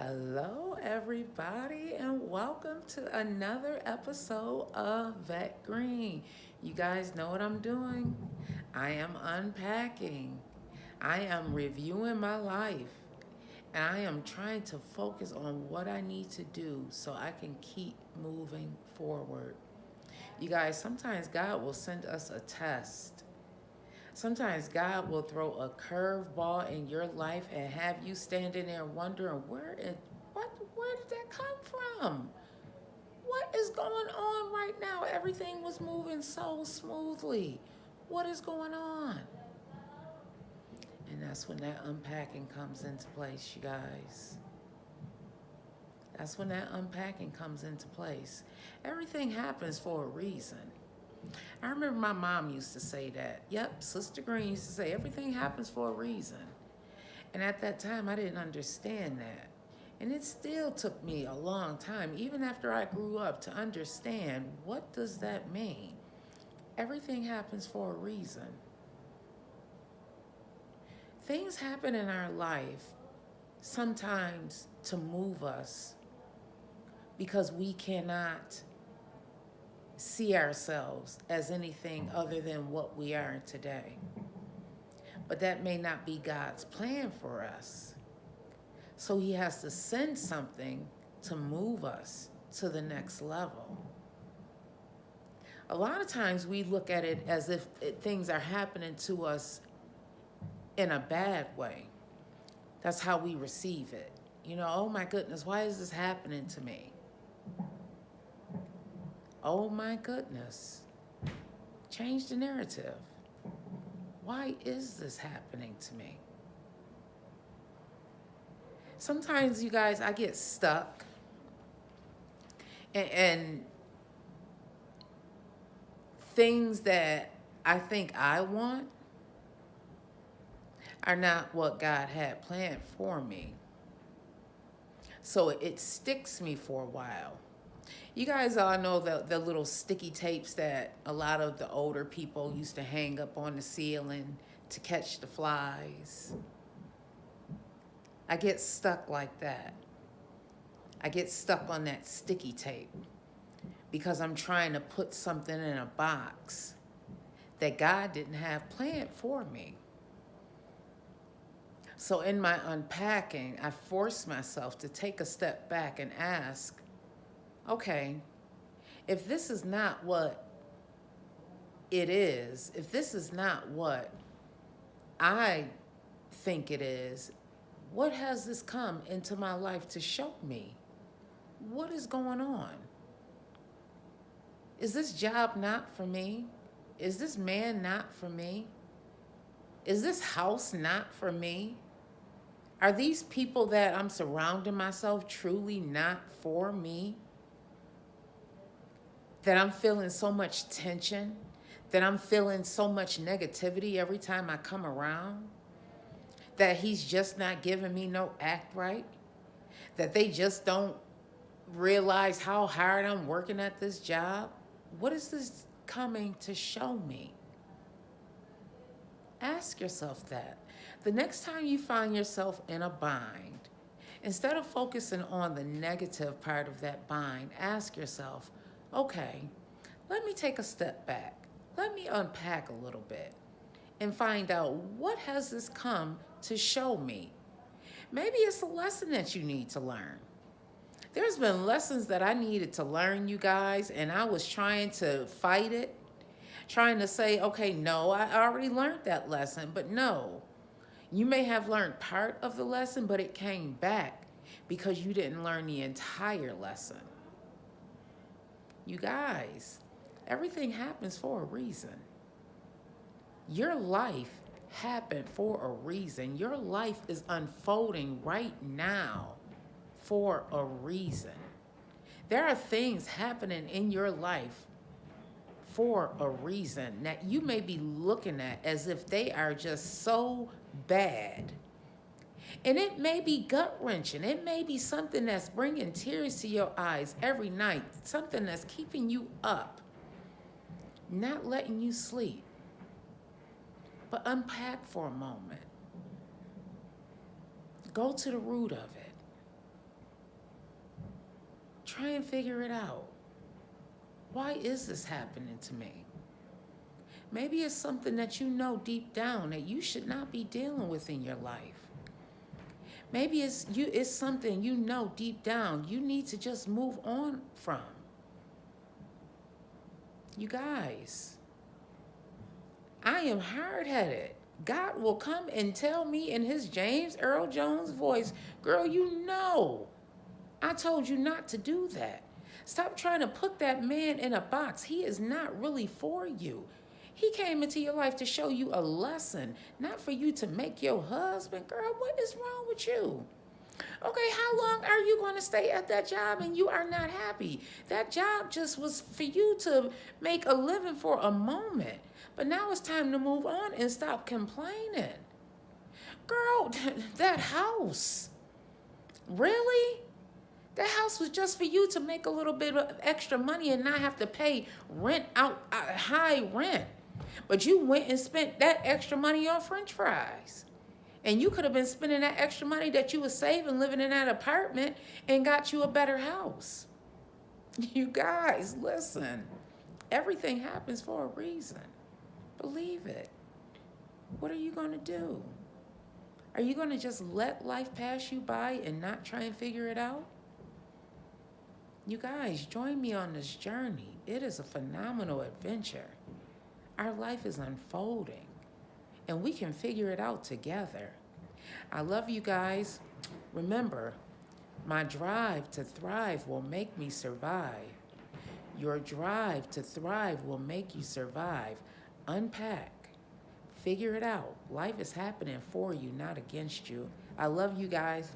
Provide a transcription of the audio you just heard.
Hello, everybody, and welcome to another episode of Vet Green. You guys know what I'm doing? I am unpacking, I am reviewing my life, and I am trying to focus on what I need to do so I can keep moving forward. You guys, sometimes God will send us a test. Sometimes God will throw a curveball in your life and have you standing there wondering where did that come from? What is going on right now? Everything was moving so smoothly. What is going on? And that's when that unpacking comes into place, you guys. That's when that unpacking comes into place. Everything happens for a reason. I remember my mom used to say that. Yep, Sister Green used to say everything happens for a reason. And at that time, I didn't understand that. And it still took me a long time, even after I grew up, to understand what does that mean? Everything happens for a reason. Things happen in our life sometimes to move us because we cannot see ourselves as anything other than what we are today. But that may not be God's plan for us. So he has to send something to move us to the next level. A lot of times we look at it as if things are happening to us in a bad way. That's how we receive it. Oh my goodness, why is this happening to me? Oh my goodness. Change the narrative. Why is this happening to me? Sometimes, you guys, I get stuck and things that I think I want are not what God had planned for me. So it sticks me for a while. You guys all know the little sticky tapes that a lot of the older people used to hang up on the ceiling to catch the flies. I get stuck like that. I get stuck on that sticky tape because I'm trying to put something in a box that God didn't have planned for me. So in my unpacking, I force myself to take a step back and ask, okay, if this is not what it is, if this is not what I think it is, what has this come into my life to show me? What is going on? Is this job not for me? Is this man not for me? Is this house not for me? Are these people that I'm surrounding myself truly not for me? That I'm feeling so much tension? That I'm feeling so much negativity every time I come around? That he's just not giving me no act right? That they just don't realize how hard I'm working at this job? What is this coming to show me? Ask yourself that. The next time you find yourself in a bind, instead of focusing on the negative part of that bind, ask yourself, okay, let me take a step back. Let me unpack a little bit and find out what has this come to show me. Maybe it's a lesson that you need to learn. There's been lessons that I needed to learn, you guys, and I was trying to fight it, trying to say, okay, no, I already learned that lesson, but no. You may have learned part of the lesson, but it came back because you didn't learn the entire lesson. You guys, everything happens for a reason. Your life happened for a reason. Your life is unfolding right now for a reason. There are things happening in your life for a reason that you may be looking at as if they are just so bad. And it may be gut-wrenching. It may be something that's bringing tears to your eyes every night, something that's keeping you up, not letting you sleep. But unpack for a moment. Go to the root of it. Try and figure it out. Why is this happening to me? Maybe it's something that you know deep down that you should not be dealing with in your life. Maybe it's something you know deep down you need to just move on from. You guys, I am hard-headed. God will come and tell me in his James Earl Jones voice, girl, you know, I told you not to do that. Stop trying to put that man in a box. He is not really for you. He came into your life to show you a lesson, not for you to make your husband. Girl, what is wrong with you? Okay, how long are you going to stay at that job and you are not happy? That job just was for you to make a living for a moment. But now it's time to move on and stop complaining. Girl, that house. Really? That house was just for you to make a little bit of extra money and not have to pay rent out, high rent. But you went and spent that extra money on French fries. And you could have been spending that extra money that you were saving living in that apartment and got you a better house. You guys, listen. Everything happens for a reason. Believe it. What are you going to do? Are you going to just let life pass you by and not try and figure it out? You guys, join me on this journey. It is a phenomenal adventure. Our life is unfolding, and we can figure it out together. I love you guys. Remember, my drive to thrive will make me survive. Your drive to thrive will make you survive. Unpack. Figure it out. Life is happening for you, not against you. I love you guys.